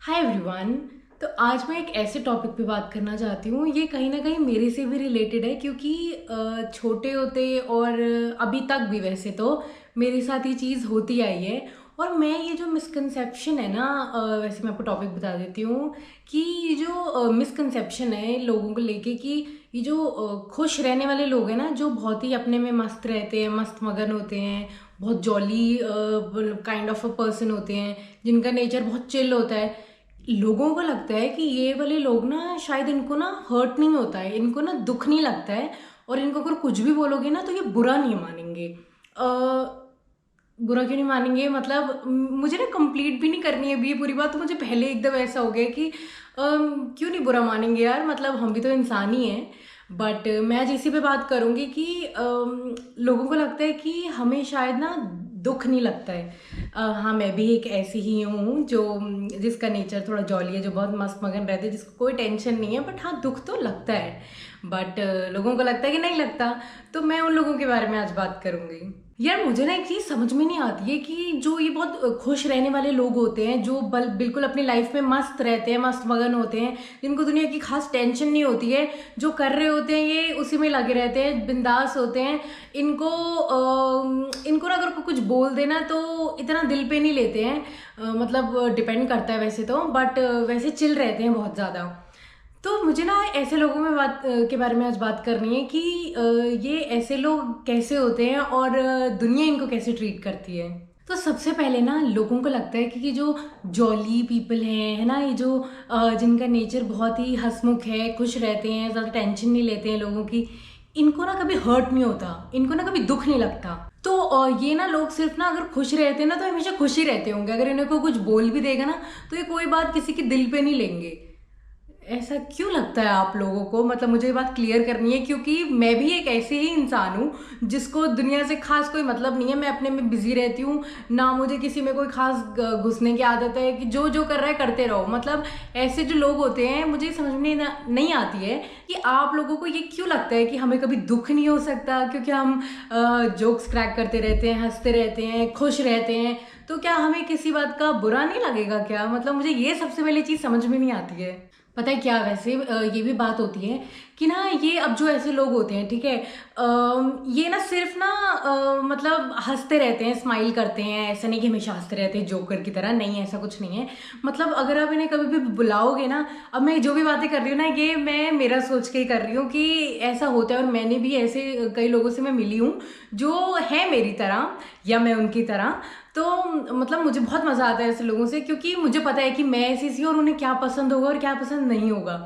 Hi everyone. तो आज मैं एक ऐसे टॉपिक पे बात करना चाहती हूँ। ये कहीं ना कहीं मेरे से भी रिलेटेड है क्योंकि छोटे होते और अभी तक भी वैसे तो मेरे साथ ये चीज़ होती आई है। और मैं ये जो मिसकंसेप्शन है ना, वैसे मैं आपको टॉपिक बता देती हूँ कि ये जो मिसकंसेप्शन है लोगों को लेके कि ये जो खुश रहने वाले लोग हैं ना, जो बहुत ही अपने में मस्त रहते हैं, मस्त मगन होते हैं, बहुत jolly kind of a person होते हैं, जिनका नेचर बहुत चिल होता है। लोगों को लगता है कि ये वाले लोग ना शायद इनको ना हर्ट नहीं होता है, इनको ना दुख नहीं लगता है, और इनको अगर कुछ भी बोलोगे ना तो ये बुरा नहीं मानेंगे। बुरा क्यों नहीं मानेंगे, मतलब मुझे ना कंप्लीट भी नहीं करनी है अभी ये पूरी बात। तो मुझे पहले एकदम ऐसा हो गया कि क्यों नहीं बुरा मानेंगे यार, मतलब हम भी तो इंसान ही हैं। बट मैं आज इसी पे बात करूंगी कि लोगों को लगता है कि हमें शायद ना दुख नहीं लगता है। हाँ, मैं भी एक ऐसी ही हूँ जो जिसका नेचर थोड़ा जॉली है, जो बहुत मस्त मगन रहते हैं, जिसको कोई टेंशन नहीं है। बट हाँ, दुख तो लगता है। बट लोगों को लगता है कि नहीं लगता। तो मैं उन लोगों के बारे में आज बात करूंगी। यार, मुझे ना एक चीज समझ में नहीं आती है कि जो ये बहुत खुश रहने वाले लोग होते हैं, जो बिल्कुल अपनी लाइफ में मस्त रहते हैं, मस्त मगन होते हैं, जिनको दुनिया की खास टेंशन नहीं होती है, जो कर रहे होते हैं ये उसी में लगे रहते हैं, बिंदास होते हैं। इनको ना अगर कोई कुछ बोल देना तो इतना दिल पे नहीं लेते हैं। मतलब डिपेंड करता है वैसे तो, बट वैसे चिल रहते हैं बहुत ज़्यादा। तो मुझे ना ऐसे लोगों में बात के बारे में आज बात करनी है कि ये ऐसे लोग कैसे होते हैं और दुनिया इनको कैसे ट्रीट करती है। तो सबसे पहले ना लोगों को लगता है कि जो जॉली पीपल हैं, है ना, ये जो जिनका नेचर बहुत ही हंसमुख है, खुश रहते हैं, ज़्यादा टेंशन नहीं लेते हैं लोगों की, इनको ना कभी हर्ट नहीं होता, इनको ना कभी दुख नहीं लगता। तो ये ना लोग सिर्फ ना अगर खुश रहते हैं ना तो हमेशा खुश ही रहते होंगे। अगर इन्हें कोई कुछ बोल भी देगा ना तो ये कोई बात किसी के दिल पे नहीं लेंगे। ऐसा क्यों लगता है आप लोगों को, मतलब मुझे ये बात क्लियर करनी है क्योंकि मैं भी एक ऐसे ही इंसान हूँ जिसको दुनिया से खास कोई मतलब नहीं है। मैं अपने में बिजी रहती हूँ, ना मुझे किसी में कोई खास घुसने की आदत है कि जो जो कर रहा है करते रहो। मतलब ऐसे जो लोग होते हैं, मुझे समझ में नहीं आती है कि आप लोगों को ये क्यों लगता है कि हमें कभी दुख नहीं हो सकता क्योंकि हम जोक्स क्रैक करते रहते हैं, हंसते रहते हैं, खुश रहते हैं। तो क्या हमें किसी बात का बुरा नहीं लगेगा क्या? मतलब मुझे ये सबसे पहले चीज़ समझ में नहीं आती है। पता है क्या, वैसे ये भी बात होती है कि ना ये अब जो ऐसे लोग होते हैं, ठीक है, ये ना सिर्फ ना मतलब हंसते रहते हैं, स्माइल करते हैं। ऐसा नहीं कि हमेशा हंसते रहते हैं जोकर की तरह, नहीं, ऐसा कुछ नहीं है। मतलब अगर आप इन्हें कभी भी बुलाओगे ना, अब मैं जो भी बातें कर रही हूँ ना, ये मैं मेरा सोच के ही कर रही हूँ कि ऐसा होता है। और मैंने भी ऐसे कई लोगों से मैं मिली हूँ जो है मेरी तरह या मैं उनकी तरह। तो मतलब मुझे बहुत मज़ा आता है ऐसे लोगों से, क्योंकि मुझे पता है कि मैं ऐसी सी और उन्हें क्या पसंद होगा और क्या पसंद नहीं होगा।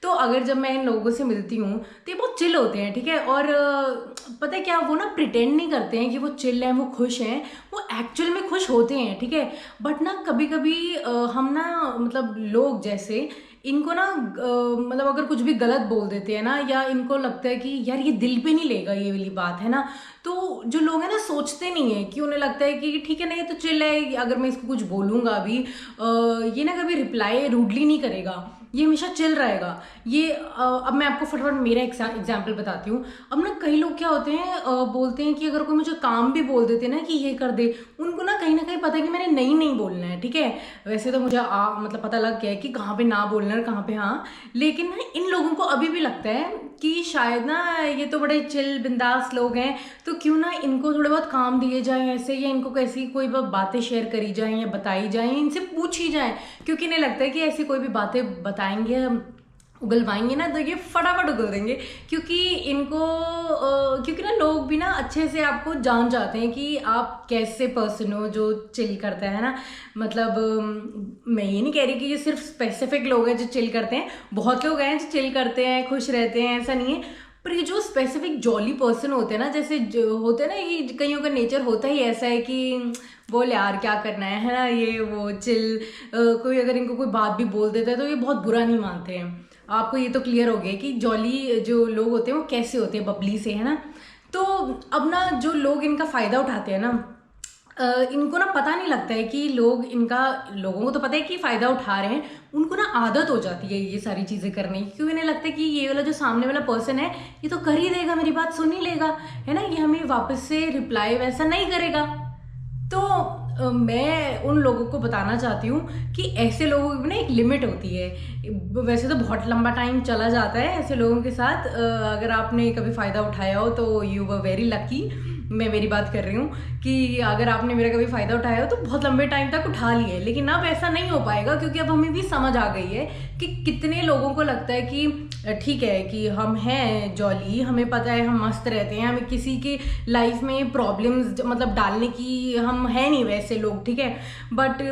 तो अगर जब मैं इन लोगों से मिलती हूँ तो ये बहुत चिल होते हैं, ठीक है। और पता है क्या, वो ना प्रिटेंड नहीं करते हैं कि वो चिल हैं, वो खुश हैं, वो एक्चुअल में खुश होते हैं, ठीक है। बट ना कभी कभी हम ना मतलब लोग जैसे इनको ना मतलब अगर कुछ भी गलत बोल देते हैं ना, या इनको लगता है कि यार ये दिल पे नहीं लेगा ये वाली बात, है ना। तो जो लोग हैं ना सोचते नहीं है कि उन्हें लगता है कि ठीक है, नहीं तो चिल है, अगर मैं इसको कुछ बोलूँगा अभी ये ना कभी रिप्लाई रूडली नहीं करेगा, ये हमेशा चिल रहेगा। ये अब मैं आपको फटाफट मेरा एग्जाम्पल बताती हूँ। अब ना कई लोग क्या होते हैं, बोलते हैं कि अगर कोई मुझे काम भी बोल देते हैं ना कि ये कर दे, उनको ना कहीं पता है कि मैंने नहीं नहीं बोलना है, ठीक है। वैसे तो मुझे मतलब पता लग गया है कि कहाँ पे ना बोलना है और कहाँ पे हाँ। लेकिन ना इन लोगों को अभी भी लगता है कि शायद ना ये तो बड़े चिल बिंदास लोग हैं, तो क्यों ना इनको थोड़े बहुत काम दिए जाए ऐसे, या इनको कैसी कोई बातें शेयर करी जाएं या बताई जाएं, इनसे पूछी जाए। क्योंकि इन्हें लगता है कि ऐसी कोई भी बातें बताएंगे, उगलवाएंगे ना, तो ये फटाफट उगल देंगे। क्योंकि इनको क्योंकि ना लोग भी ना अच्छे से आपको जान जाते हैं कि आप कैसे पर्सन हो जो चिल करता है ना। मतलब मैं ये नहीं कह रही कि ये सिर्फ स्पेसिफिक लोग हैं जो चिल करते हैं, बहुत लोग हैं जो चिल करते हैं, खुश रहते हैं, ऐसा नहीं है। पर ये जो स्पेसिफिक जॉली पर्सन होते हैं ना, जैसे जो होते हैं ना, ये कईयों का नेचर होता ही ऐसा है कि बोल यार क्या करना है ना, ये वो चिल। कोई अगर इनको कोई बात भी बोल देता है तो ये बहुत बुरा नहीं मानते हैं। आपको ये तो क्लियर हो गया कि जॉली जो लोग होते हैं वो कैसे होते हैं, बबली से, है ना। तो अब ना जो लोग इनका फ़ायदा उठाते हैं ना, इनको ना पता नहीं लगता है कि लोगों को तो पता है कि फ़ायदा उठा रहे हैं, उनको ना आदत हो जाती है ये सारी चीज़ें करने की। क्योंकि इन्हें लगता है कि ये वाला जो सामने वाला पर्सन है ये तो कर ही देगा, मेरी बात सुन ही लेगा, है ना, ये हमें वापस से रिप्लाई वैसा नहीं करेगा। तो मैं उन लोगों को बताना चाहती हूँ कि ऐसे लोगों की ना एक लिमिट होती है। वैसे तो बहुत लंबा टाइम चला जाता है ऐसे लोगों के साथ। अगर आपने कभी फ़ायदा उठाया हो तो यू वर वेरी लकी। मैं मेरी बात कर रही हूँ कि अगर आपने मेरा कभी फ़ायदा उठाया हो तो बहुत लंबे टाइम तक उठा लिया है, लेकिन अब ऐसा नहीं हो पाएगा, क्योंकि अब हमें भी समझ आ गई है कि कितने लोगों को लगता है कि ठीक है कि हम हैं जॉली, हमें पता है हम मस्त रहते हैं, हमें किसी की लाइफ में प्रॉब्लम्स मतलब डालने की हम है नहीं वैसे लोग, ठीक है। बट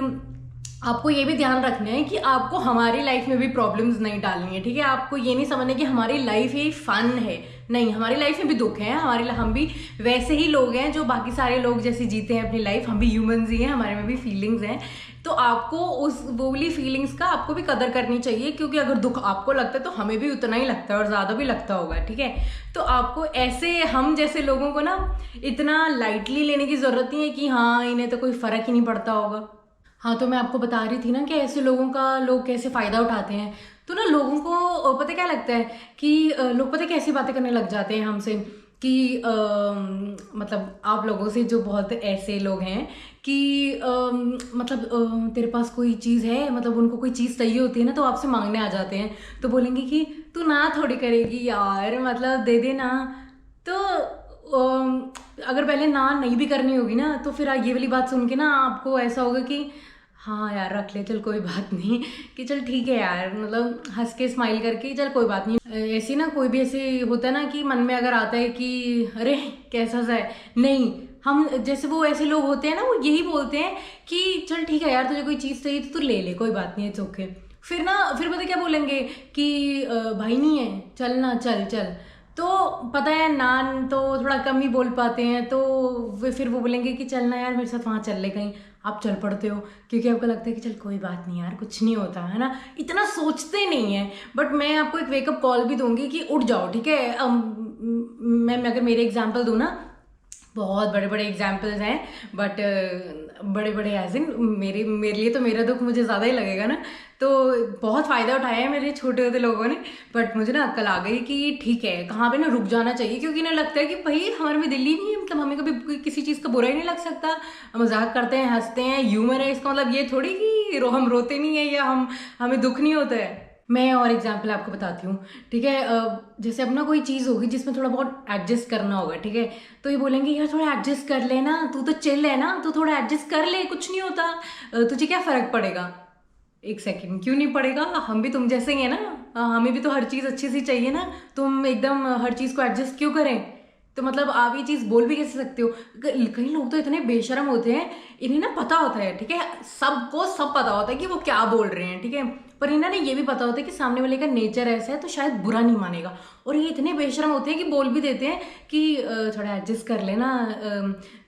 आपको ये भी ध्यान रखना है कि आपको हमारी लाइफ में भी प्रॉब्लम्स नहीं डालनी है, ठीक है। आपको ये नहीं समझना कि हमारी लाइफ ही फन है, नहीं, हमारी लाइफ में भी दुख है, हम भी वैसे ही लोग हैं जो बाकी सारे लोग जैसे जीते हैं अपनी लाइफ। हम भी ह्यूमंस ही हैं, हमारे में भी फीलिंग्स हैं। तो आपको उस वो वाली फीलिंग्स का आपको भी कदर करनी चाहिए, क्योंकि अगर दुख आपको लगता है तो हमें भी उतना ही लगता है और ज़्यादा भी लगता होगा, ठीक है। तो आपको ऐसे हम जैसे लोगों को ना इतना लाइटली लेने की ज़रूरत नहीं है कि हाँ इन्हें तो कोई फ़र्क ही नहीं पड़ता होगा। हाँ, तो मैं आपको बता रही थी ना कि ऐसे लोगों का लोग कैसे फ़ायदा उठाते हैं। तो ना लोगों को पता क्या लगता है कि लोग पता कैसी बातें करने लग जाते हैं हमसे कि मतलब आप लोगों से जो बहुत ऐसे लोग हैं कि मतलब तेरे पास कोई चीज़ है, मतलब उनको कोई चीज़ चाहिए होती है ना तो आपसे मांगने आ जाते हैं। तो बोलेंगे कि तू ना थोड़ी करेगी यार, मतलब दे दे ना। तो अगर पहले ना नहीं भी करनी होगी ना तो फिर ये वाली बात सुन के ना आपको ऐसा होगा कि हाँ यार रख ले, चल कोई बात नहीं, कि चल ठीक है यार, मतलब हंस के स्माइल करके चल कोई बात नहीं। ऐसी ना कोई भी ऐसे होता है ना कि मन में अगर आता है कि अरे कैसा सा है, नहीं, हम जैसे वो ऐसे लोग होते हैं ना वो यही बोलते हैं कि चल ठीक है यार, तुझे कोई चीज़ चाहिए तो तू ले ले, कोई बात नहीं है, इट्स ओके। फिर पता क्या बोलेंगे कि भाई नहीं है, चल ना, चल चल। तो पता है नान तो थोड़ा कम ही बोल पाते हैं, तो फिर वो बोलेंगे कि चलना यार मेरे साथ वहाँ चल ले कहीं। आप चल पड़ते हो क्योंकि आपको लगता है कि चल कोई बात नहीं यार, कुछ नहीं होता है ना, इतना सोचते नहीं है। बट मैं आपको एक वेकअप कॉल भी दूंगी कि उठ जाओ, ठीक है। मैं अगर मेरे एग्जाम्पल दूँ ना, बहुत बड़े बड़े एग्जाम्पल्स हैं, बट बड़े बड़े एज इन मेरे लिए तो मेरा दुख मुझे ज़्यादा ही लगेगा ना। तो बहुत फ़ायदा उठाया है मेरे छोटे छोटे लोगों ने, बट मुझे ना अक्ल आ गई कि ठीक है कहाँ पे ना रुक जाना चाहिए, क्योंकि इन्हें लगता है कि भाई हमारे में दिल ही नहीं है, मतलब हमें कभी किसी चीज़ का बुरा ही नहीं लग सकता, हम मजाक करते हैं, हंसते हैं, ह्यूमर है, इसका मतलब ये थोड़ी कि हम रोते नहीं है या हमें दुख नहीं होता है। मैं और एग्जाम्पल आपको बताती हूँ, ठीक है। जैसे अब ना कोई चीज़ होगी जिसमें थोड़ा बहुत एडजस्ट करना होगा, ठीक है। तो ये बोलेंगे यार थोड़ा एडजस्ट कर लेना, तू तो चिल है ना, तू थोड़ा एडजस्ट कर ले, कुछ नहीं होता, तुझे क्या फ़र्क पड़ेगा। एक सेकंड, क्यों नहीं पड़ेगा, हम भी तुम जैसे ही है ना, हमें भी तो हर चीज़ अच्छी सी चाहिए ना, तुम एकदम हर चीज़ को एडजस्ट क्यों करें। तो मतलब आप ये चीज़ बोल भी कैसे सकते हो। कई लोग तो इतने बेशरम होते हैं, इन्हें ना पता होता है, ठीक है, सबको सब पता होता है कि वो क्या बोल रहे हैं, ठीक है, पर इन्हें ना ये भी पता होता है कि सामने वाले का नेचर ऐसा है तो शायद बुरा नहीं मानेगा, और ये इतने बेशरम होते हैं कि बोल भी देते हैं कि थोड़ा एडजस्ट कर लेना,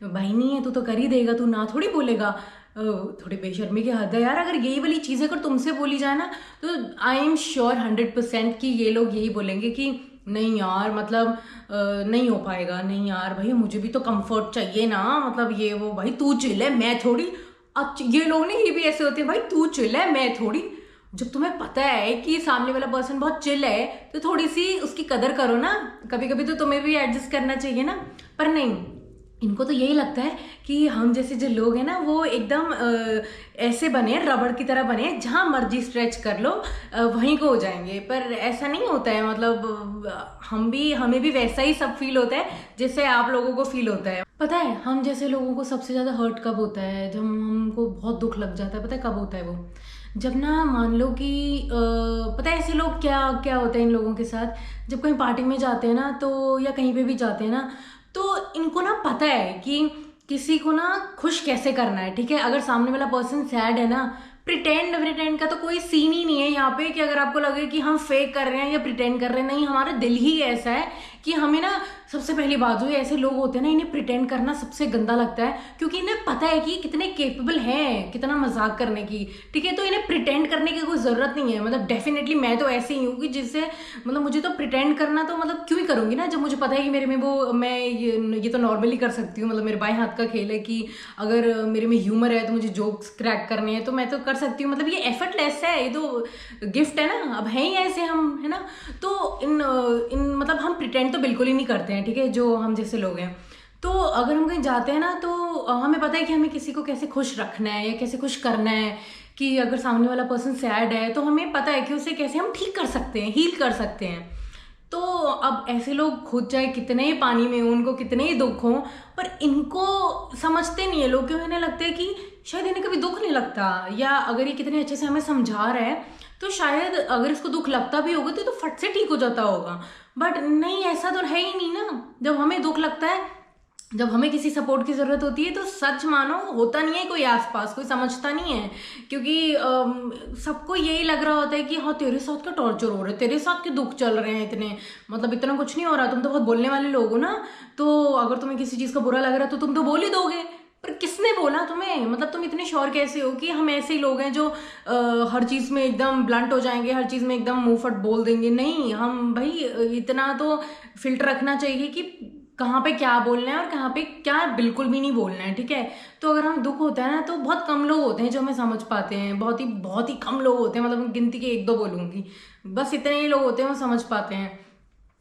भाई नहीं है, तू तो कर ही देगा, तू ना थोड़ी बोलेगा। थोड़ी बेशर्मी की हद है यार। अगर यही वाली चीज़ अगर तुमसे बोली जाए ना तो आई एम श्योर 100% कि ये लोग यही बोलेंगे कि नहीं यार, मतलब नहीं हो पाएगा, नहीं यार भाई मुझे भी तो कंफर्ट चाहिए ना, मतलब ये वो, भाई तू चिल है मैं थोड़ी। अच्छा ये लोग नहीं, ये भी ऐसे होते हैं, भाई तू चिल है मैं थोड़ी। जब तुम्हें पता है कि सामने वाला पर्सन बहुत चिल है तो थोड़ी सी उसकी कदर करो ना, कभी कभी तो तुम्हें भी एडजस्ट करना चाहिए ना। पर नहीं, इनको तो यही लगता है कि हम जैसे जो लोग हैं ना वो एकदम ऐसे बने, रबड़ की तरह बने, जहाँ मर्जी स्ट्रेच कर लो वहीं को हो जाएंगे। पर ऐसा नहीं होता है, मतलब हमें भी वैसा ही सब फील होता है जैसे आप लोगों को फील होता है। पता है हम जैसे लोगों को सबसे ज़्यादा हर्ट कब होता है, जब हमको बहुत दुख लग जाता है। पता है कब होता है वो, जब ना मान लो कि पता है ऐसे लोग क्या क्या होता है इन लोगों के साथ, जब कहीं पार्टी में जाते हैं ना तो या कहीं पे भी जाते हैं ना, तो इनको ना पता है कि किसी को ना खुश कैसे करना है, ठीक है। अगर सामने वाला पर्सन सैड है ना, प्रिटेंड का तो कोई सीन ही नहीं है यहाँ पे कि अगर आपको लगे कि हम फेक कर रहे हैं या प्रिटेंड कर रहे हैं, नहीं, हमारा दिल ही ऐसा है कि हमें ना, सबसे पहली बात जो ऐसे लोग होते हैं ना, इन्हें प्रिटेंड करना सबसे गंदा लगता है, क्योंकि इन्हें पता है कि कितने केपेबल हैं कितना मजाक करने की, ठीक है। तो इन्हें प्रिटेंड करने की कोई ज़रूरत नहीं है। मतलब डेफिनेटली मैं तो ऐसे ही हूँ कि जिससे मतलब मुझे तो प्रिटेंड करना तो मतलब क्यों ही करूँगी ना, जब मुझे पता है कि मेरे में वो, मैं ये तो नॉर्मली कर सकती हूँ, मतलब मेरे बाएं हाथ का खेल है कि अगर मेरे में ह्यूमर है तो मुझे जोक्स क्रैक करने हैं तो मैं तो कर सकती हूँ, मतलब ये एफर्टलेस है, ये तो गिफ्ट है ना, अब है ही ऐसे हम, है ना। तो इन मतलब हम प्रिटेंड तो बिल्कुल ही नहीं करते हैं, ठीक है, जो हम जैसे लोग हैं। तो अगर हम कहीं जाते हैं ना तो हमें पता है कि हमें किसी को कैसे खुश रखना है या कैसे खुश करना है, कि अगर सामने वाला पर्सन सैड है तो हमें पता है कि उसे कैसे हम ठीक कर सकते हैं, हील कर सकते हैं। तो अब ऐसे लोग खुद चाहे कितने ही पानी में हो, उनको कितने ही दुख हो, पर इनको समझते नहीं है लोग, क्यों इन्हें लगता है कि शायद इन्हें कभी दुख नहीं लगता, या अगर ये कितने अच्छे से हमें समझा रहा है तो शायद अगर इसको दुख लगता भी होगा तो फट से ठीक हो जाता होगा। बट नहीं, ऐसा तो है ही नहीं ना। जब हमें दुख लगता है, जब हमें किसी सपोर्ट की ज़रूरत होती है, तो सच मानो होता नहीं है कोई आसपास, कोई समझता नहीं है, क्योंकि सबको यही लग रहा होता है कि हाँ तेरे साथ क्या टॉर्चर हो रहा है, तेरे साथ के दुख चल रहे हैं इतने, मतलब इतना कुछ नहीं हो रहा, तुम तो बहुत बोलने वाले लोग हो ना, तो अगर तुम्हें किसी चीज़ का बुरा लग रहा है तो तुम तो बोल ही दोगे। पर किसने बोला तुम्हें? मतलब तुम इतने श्योर कैसे हो कि हम ऐसे ही लोग हैं जो हर चीज़ में एकदम ब्लंट हो जाएंगे, हर चीज़ में एकदम मुंह फट बोल देंगे? नहीं, हम भाई इतना तो फिल्टर रखना चाहिए कि कहाँ पे क्या बोलना है और कहाँ पे क्या बिल्कुल भी नहीं बोलना है, ठीक है। तो अगर हम दुख होता है ना तो बहुत कम लोग होते हैं जो हमें समझ पाते हैं, बहुत ही कम लोग होते हैं, मतलब गिनती के एक दो बोलूँगी, बस इतने ही लोग होते हैं वो समझ पाते हैं।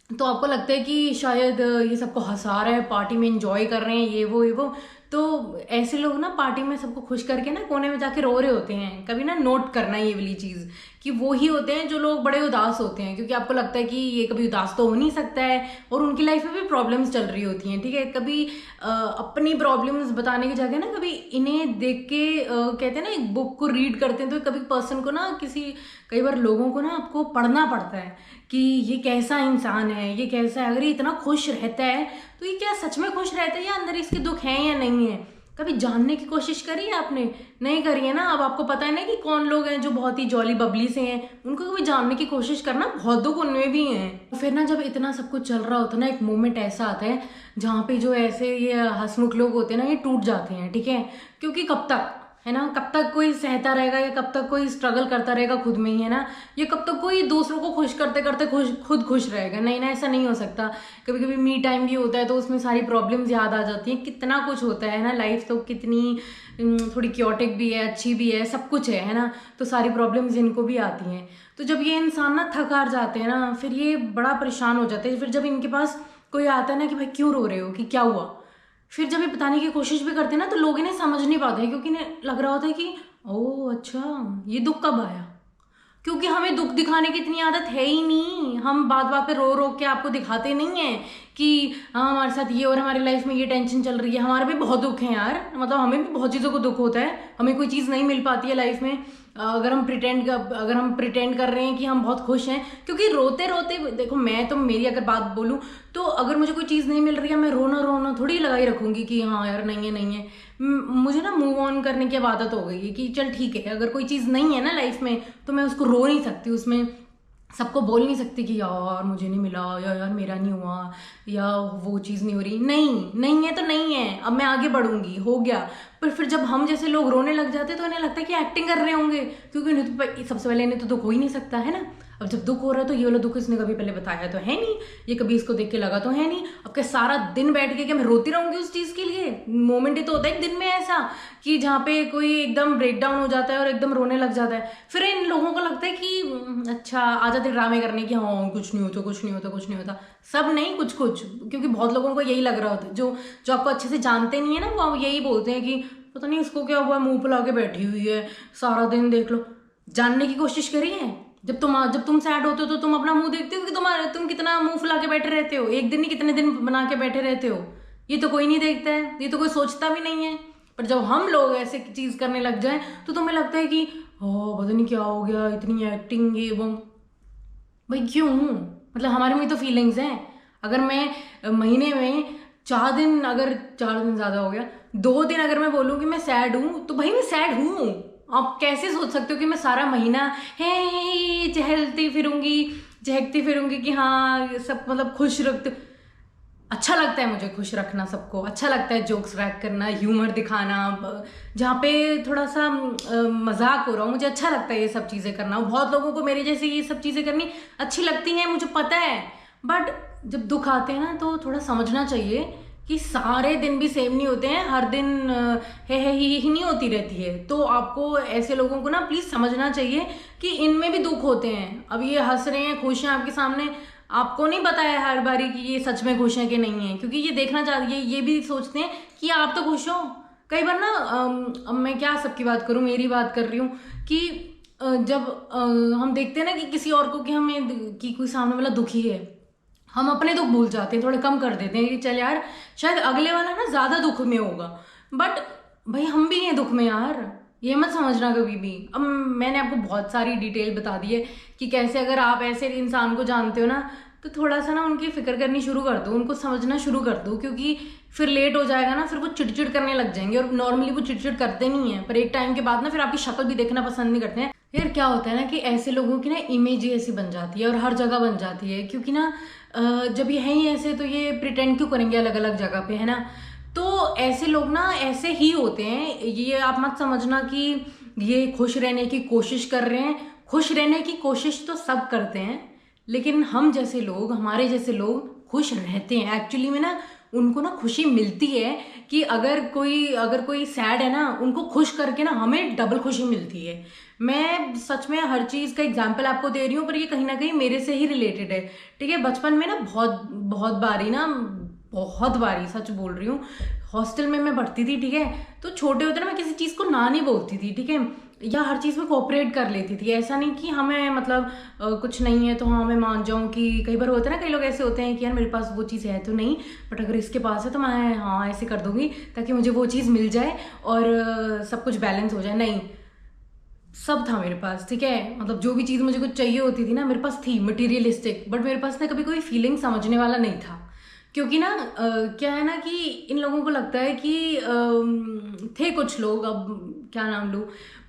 तो आपको लगता है कि शायद ये सबको हंसा रहा है, पार्टी में एंजॉय कर रहे हैं, ये वो, तो ऐसे लोग ना पार्टी में सबको खुश करके ना कोने में जाके रो रहे होते हैं। कभी ना नोट करना ये वाली चीज़, कि वो ही होते हैं जो लोग बड़े उदास होते हैं, क्योंकि आपको लगता है कि ये कभी उदास तो हो नहीं सकता है, और उनकी लाइफ में भी प्रॉब्लम्स चल रही होती हैं, ठीक है। कभी अपनी प्रॉब्लम्स बताने की जगह ना कभी इन्हें देख के कहते हैं ना, एक बुक को रीड करते हैं, तो कभी पर्सन को ना कई बार लोगों को ना आपको पढ़ना पड़ता है कि ये कैसा इंसान है, ये कैसा है, अगर ये इतना खुश रहता है तो ये क्या सच में खुश रहता है या अंदर इसके दुख हैं या नहीं है। कभी जानने की कोशिश करी है आपने? नहीं करी है ना। अब आपको पता है ना कि कौन लोग हैं जो बहुत ही जॉली बबली से हैं, उनको कभी जानने की कोशिश करना, बहुत दुख उनमें भी हैं। फिर ना जब इतना सब कुछ चल रहा होता है ना, एक मोमेंट ऐसा आता है जहाँ पे जो ऐसे ये हंसमुख लोग होते हैं ना, ये टूट जाते हैं, ठीक है। क्योंकि कब तक है ना, कब तक कोई सहता रहेगा, या कब तक कोई स्ट्रगल करता रहेगा खुद में ही, है ना, ये कब तक कोई दूसरों को खुश करते करते खुद खुश रहेगा? नहीं ना, ऐसा नहीं हो सकता। कभी कभी मी टाइम भी होता है तो उसमें सारी प्रॉब्लम्स याद आ जाती हैं, कितना कुछ होता है ना, लाइफ तो कितनी थोड़ी क्योटिक भी है, अच्छी भी है, सब कुछ है ना, तो सारी प्रॉब्लम्स इनको भी आती हैं। तो जब ये इंसान ना थक हार जाते हैं ना, फिर ये बड़ा परेशान हो जाते हैं। फिर जब इनके पास कोई आता है ना कि भाई क्यों रो रहे हो, कि क्या हुआ, फिर जब ये बताने की कोशिश भी करते हैं ना तो लोग इन्हें समझ नहीं पाते, क्योंकि इन्हें लग रहा होता है कि ओह अच्छा, ये दुख कब आया। क्योंकि हमें दुख दिखाने की इतनी आदत है ही नहीं, हम बात बात पे रो रो के आपको दिखाते नहीं हैं कि हाँ हमारे साथ ये और हमारी लाइफ में ये टेंशन चल रही है। हमारे भी बहुत दुख है यार, मतलब हमें भी बहुत चीज़ों को दुख होता है, हमें कोई चीज़ नहीं मिल पाती है लाइफ में। अगर हम प्रिटेंड कर रहे हैं कि हम बहुत खुश हैं, क्योंकि रोते रोते देखो, मैं तो मेरी अगर बात बोलूँ तो अगर मुझे कोई चीज़ नहीं मिल रही है, मैं रोना थोड़ी लगाई रखूँगी कि हाँ यार नहीं है। मुझे ना मूव ऑन करने की अब आदत हो गई है कि चल ठीक है, अगर कोई चीज़ नहीं है ना लाइफ में तो मैं उसको रो नहीं सकती, उसमें सबको बोल नहीं सकती कि यार मुझे नहीं मिला, या यार मेरा नहीं हुआ, या वो चीज़ नहीं हो रही। नहीं है तो नहीं है, अब मैं आगे बढ़ूंगी, हो गया। पर फिर जब हम जैसे लोग रोने लग जाते हैं तो इन्हें लगता है कि एक्टिंग कर रहे होंगे, क्योंकि इन्हें तो सबसे पहले इन्हें तो दुख हो ही नहीं सकता है ना। अब जब दुख हो रहा है तो ये वाला दुख इसने कभी पहले बताया तो है नहीं, ये कभी इसको देख के लगा तो है नहीं। अब क्या सारा दिन बैठ के क्या मैं रोती रहूंगी उस चीज़ के लिए? मोमेंट ही तो होता है एक दिन में ऐसा कि जहाँ पे कोई एकदम ब्रेक डाउन हो जाता है और एकदम रोने लग जाता है। फिर इन लोगों को लगता है कि अच्छा आ जाते ड्रामे करने की, हाँ कुछ नहीं होता। सब नहीं, कुछ क्योंकि बहुत लोगों को यही लग रहा होता है, जो आपको अच्छे से जानते नहीं है ना, वो यही बोलते हैं कि पता नहीं इसको क्या हुआ, मुंह फुला के बैठी हुई है सारा दिन, देख लो। जानने की कोशिश करी है? जब तुम सैड होते हो तो तुम अपना मुंह देखते हो कि तुम कितना मुंह फुला के बैठे रहते हो, एक दिन नहीं कितने दिन बना के बैठे रहते हो? ये तो कोई नहीं देखता है, ये तो कोई सोचता भी नहीं है। पर जब हम लोग ऐसे चीज करने लग जाए तो तुम्हें लगता है कि ओ पता नहीं क्या हो गया, इतनी एक्टिंग ये वो। भाई क्यों? मतलब हमारे में तो फीलिंग्स हैं। अगर मैं महीने में 4 दिन, अगर 4 दिन ज्यादा हो गया, 2 दिन अगर मैं बोलूँ कि मैं सैड हूँ तो भाई मैं सैड हूँ। आप कैसे सोच सकते हो कि मैं सारा महीना है चहकती फिरूंगी कि हाँ सब मतलब खुश रखते। अच्छा लगता है मुझे खुश रखना सबको, अच्छा लगता है जोक्स क्रैक करना, ह्यूमर दिखाना, जहाँ पे थोड़ा सा मजाक हो रहा हो, मुझे अच्छा लगता है ये सब चीज़ें करना। बहुत लोगों को मेरे जैसे ये सब चीज़ें करनी अच्छी लगती हैं, मुझे पता है। बट जब दुख आते हैं ना तो थोड़ा समझना चाहिए कि सारे दिन भी सेम नहीं होते हैं, हर दिन है ही नहीं होती रहती है। तो आपको ऐसे लोगों को ना प्लीज़ समझना चाहिए कि इनमें भी दुख होते हैं। अब ये हंस रहे हैं, खुश हैं आपके सामने, आपको नहीं पता है हर बारी कि ये सच में खुश है कि नहीं है, क्योंकि ये देखना चाहते हैं, ये भी सोचते हैं कि आप तो खुश हो। कई बार ना अब मैं क्या सबकी बात करूं, मेरी बात कर रही हूँ कि जब हम देखते हैं ना कि किसी और को कि हमें कि कोई सामने वाला दुखी है, हम अपने दुख भूल जाते हैं, थोड़े कम कर देते हैं कि चल यार शायद अगले वाला ना ज्यादा दुख में होगा, बट भाई हम भी हैं दुख में यार, ये मत समझना कभी भी। अब मैंने आपको बहुत सारी डिटेल बता दी है कि कैसे अगर आप ऐसे इंसान को जानते हो ना तो थोड़ा सा ना उनकी फिक्र करनी शुरू कर दो, उनको समझना शुरू कर दो, क्योंकि फिर लेट हो जाएगा ना, फिर वो चिड़चिड़ करने लग जाएंगे। और नॉर्मली वो चिड़चिड़ करते नहीं है, पर एक टाइम के बाद ना फिर आपकी शक्ल भी देखना पसंद नहीं करते हैं। यार क्या होता है ना कि ऐसे लोगों की ना इमेज ही ऐसी बन जाती है और हर जगह बन जाती है, क्योंकि ना जब ये हैं ही ऐसे तो ये प्रिटेंड क्यों करेंगे अलग अलग जगह पे, है ना। तो ऐसे लोग ना ऐसे ही होते हैं, ये आप मत समझना कि ये खुश रहने की कोशिश कर रहे हैं। खुश रहने की कोशिश तो सब करते हैं, लेकिन हम जैसे लोग, हमारे जैसे लोग खुश रहते हैं एक्चुअली में ना। उनको ना खुशी मिलती है कि अगर कोई सैड है ना, उनको खुश करके ना हमें डबल खुशी मिलती है। मैं सच में हर चीज़ का एग्जाम्पल आपको दे रही हूँ, पर ये कहीं ना कहीं मेरे से ही रिलेटेड है, ठीक है। बचपन में ना बहुत बारी सच बोल रही हूँ, हॉस्टल में मैं पढ़ती थी, ठीक है। तो छोटे होते ना मैं किसी चीज़ को ना नहीं बोलती थी, ठीक है, या हर चीज़ में कोऑपरेट कर लेती थी। ऐसा नहीं कि हमें मतलब कुछ नहीं है तो हाँ मैं मान जाऊँ, कि कई बार होता है ना, कई लोग ऐसे होते हैं कि यार मेरे पास वो चीज़ है तो नहीं, बट अगर इसके पास है तो मैं हाँ ऐसे कर दूंगी ताकि मुझे वो चीज़ मिल जाए और सब कुछ बैलेंस हो जाए। नहीं, सब था मेरे पास, ठीक है। मतलब जो भी चीज़ मुझे कुछ चाहिए होती थी ना मेरे पास थी, मटीरियलिस्टिक, बट मेरे पास ना कभी कोई फीलिंग समझने वाला नहीं था। क्योंकि ना क्या है ना कि इन लोगों को लगता है कि थे कुछ लोग, अब क्या नाम लूँ,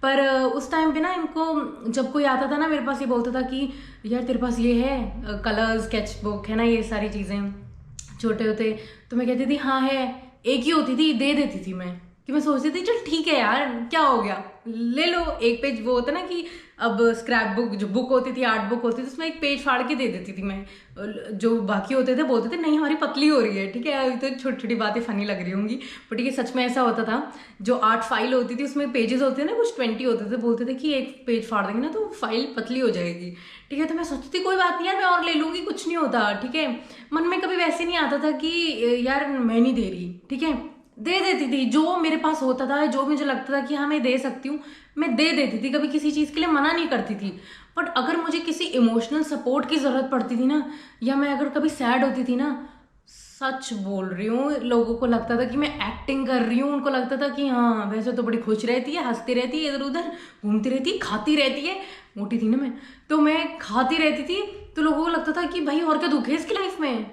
पर उस टाइम पे ना इनको जब कोई आता था ना मेरे पास, ये बोलता था कि यार तेरे पास ये है कलर स्केच बुक, है ना, ये सारी चीज़ें छोटे होते। तो मैं कहती थी हाँ है, एक ही होती थी, दे देती थी मैं, कि मैं सोचती थी चल ठीक है यार क्या हो गया, ले लो एक पेज। वो होता ना कि अब स्क्रैप बुक जो बुक होती थी, आर्ट बुक होती थी, उसमें एक पेज फाड़ के दे देती थी मैं। जो बाकी होते थे बोलते थे नहीं हमारी पतली हो रही है, ठीक है। अभी तो छोटी छोटी बातें फनी लग रही होंगी, बट ठीक है सच में ऐसा होता था। जो आर्ट फाइल होती थी उसमें पेजेस होते थे ना, कुछ 20 होते थे, बोलते थे कि एक पेज फाड़ देंगे ना तो फाइल पतली हो जाएगी, ठीक है। तो मैं सोचती थी कोई बात नहीं यार मैं और ले लूँगी, कुछ नहीं होता, ठीक है। मन में कभी वैसे नहीं आता था कि यार मैं नहीं दे रही, ठीक है, दे देती थी। जो मेरे पास होता था, जो मुझे लगता था कि हाँ मैं दे सकती हूँ, मैं दे देती थी, कभी किसी चीज़ के लिए मना नहीं करती थी। बट अगर मुझे किसी इमोशनल सपोर्ट की ज़रूरत पड़ती थी ना, या मैं अगर कभी सैड होती थी ना, सच बोल रही हूँ, लोगों को लगता था कि मैं एक्टिंग कर रही हूँ। उनको लगता था कि हाँ वैसे तो बड़ी खुश रहती है, हंसती रहती है, इधर उधर घूमती रहती है, खाती रहती है। मोटी थी ना मैं, तो मैं खाती रहती थी, तो लोगों को लगता था कि भाई और क्या दुख है इसकी लाइफ में।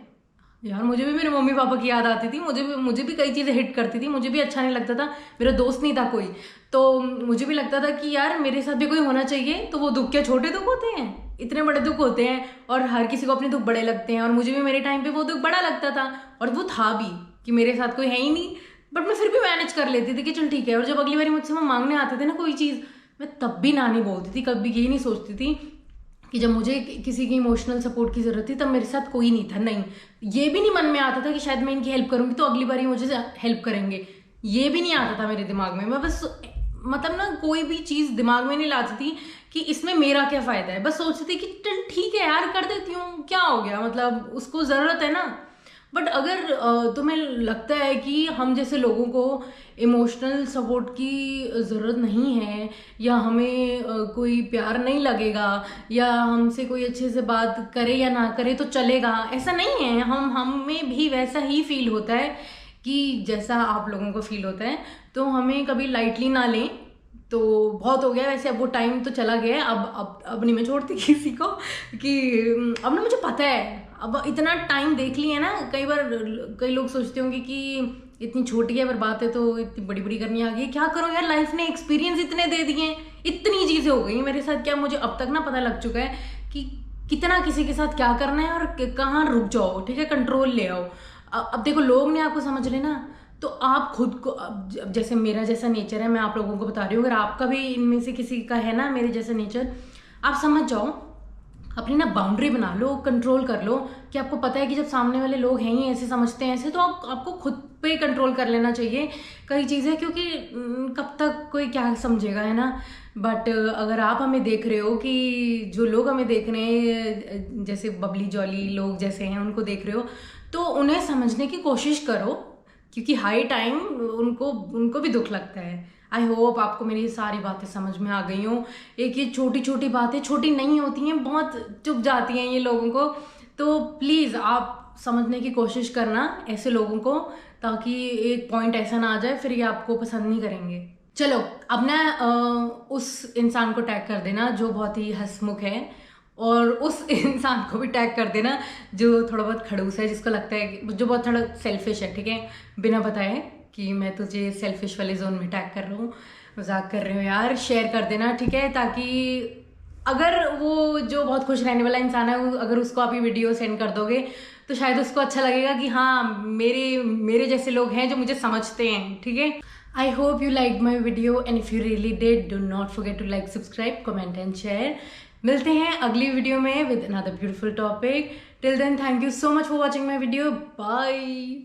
यार मुझे भी मेरे मम्मी पापा की याद आती थी, मुझे भी कई चीज़ें हिट करती थी, मुझे भी अच्छा नहीं लगता था। मेरा दोस्त नहीं था कोई, तो मुझे भी लगता था कि यार मेरे साथ भी कोई होना चाहिए। तो वो दुख क्या छोटे दुख होते हैं, इतने बड़े दुख होते हैं, और हर किसी को अपने दुख बड़े लगते हैं। और मुझे भी मेरे टाइम पे वो दुख बड़ा लगता था, और वो था भी कि मेरे साथ कोई है ही नहीं, बट मैं फिर भी मैनेज कर लेती थी कि चल ठीक है। और जब अगली बार मुझसे वो मांगने आते थे ना कोई चीज़, मैं तब भी ना नहीं बोलती थी, कभी यही नहीं सोचती थी कि जब मुझे किसी की इमोशनल सपोर्ट की ज़रूरत थी तब मेरे साथ कोई नहीं था। नहीं, ये भी नहीं मन में आता था कि शायद मैं इनकी हेल्प करूँगी तो अगली बार ही मुझे हेल्प करेंगे, ये भी नहीं आता था मेरे दिमाग में। मैं बस मतलब ना कोई भी चीज़ दिमाग में नहीं लाती थी कि इसमें मेरा क्या फ़ायदा है, बस सोचती थी कि चल ठीक है यार कर देती हूँ, क्या हो गया, मतलब उसको ज़रूरत है ना। बट अगर तुम्हें लगता है कि हम जैसे लोगों को इमोशनल सपोर्ट की ज़रूरत नहीं है, या हमें कोई प्यार नहीं लगेगा, या हमसे कोई अच्छे से बात करे या ना करे तो चलेगा, ऐसा नहीं है। हमें भी वैसा ही फील होता है कि जैसा आप लोगों को फील होता है, तो हमें कभी लाइटली ना लें। तो बहुत हो गया वैसे, अब वो टाइम तो चला गया है, अब नहीं मैं छोड़ती किसी को कि अब ना मुझे पता है, अब इतना टाइम देख लिया ना। कई बार कई लोग सोचते होंगे कि इतनी छोटी है पर बात है तो इतनी बड़ी बड़ी करनी आ गई, क्या करो यार, लाइफ ने एक्सपीरियंस इतने दे दिए, इतनी चीज़ें हो गई मेरे साथ, क्या मुझे अब तक ना पता लग चुका है कि कितना किसी के साथ क्या करना है और कहाँ रुक जाओ, ठीक है, कंट्रोल ले आओ। अब देखो लोग ने आपको समझ लेना, तो आप खुद को, अब जैसे मेरा जैसा नेचर है, मैं आप लोगों को बता रही हूँ, अगर आपका भी इनमें से किसी का है ना मेरे जैसा नेचर, आप समझ जाओ, अपनी ना बाउंड्री बना लो, कंट्रोल कर लो कि आपको पता है कि जब सामने वाले लोग हैं ही ऐसे, समझते हैं ऐसे, तो आपको खुद पे कंट्रोल कर लेना चाहिए कई चीज़ें, क्योंकि कब तक कोई क्या समझेगा, है ना। बट अगर आप हमें देख रहे हो कि जो लोग हमें देख रहे हैं जैसे बबली जॉली लोग जैसे हैं उनको देख रहे हो, तो उन्हें समझने की कोशिश करो, क्योंकि हाई टाइम उनको उनको भी दुख लगता है। आई होप आपको मेरी सारी बातें समझ में आ गई हों। एक ये छोटी छोटी बातें छोटी नहीं होती हैं, बहुत चुभ जाती हैं ये लोगों को। तो प्लीज़ आप समझने की कोशिश करना ऐसे लोगों को, ताकि एक पॉइंट ऐसा ना आ जाए फिर ये आपको पसंद नहीं करेंगे। चलो अब ना उस इंसान को टैग कर देना जो बहुत ही हंसमुख है, और उस इंसान को भी टैग कर देना जो थोड़ा बहुत खड़ूस है, जिसको लगता है जो बहुत थोड़ा सेल्फिश है, ठीक है, बिना बताए कि मैं तुझे सेल्फिश वाले जोन में टैग कर रहा हूँ। मजाक कर रहे हो यार, शेयर कर देना, ठीक है, ताकि अगर वो जो बहुत खुश रहने वाला इंसान है अगर उसको आप ये वीडियो सेंड कर दोगे तो शायद उसको अच्छा लगेगा कि हाँ मेरे जैसे लोग हैं जो मुझे समझते हैं, ठीक है। I hope you liked my video, and if you really did, do not forget to like, subscribe, comment and share. मिलते हैं अगली वीडियो में with another beautiful topic. Till then, thank you so much for watching my video. Bye.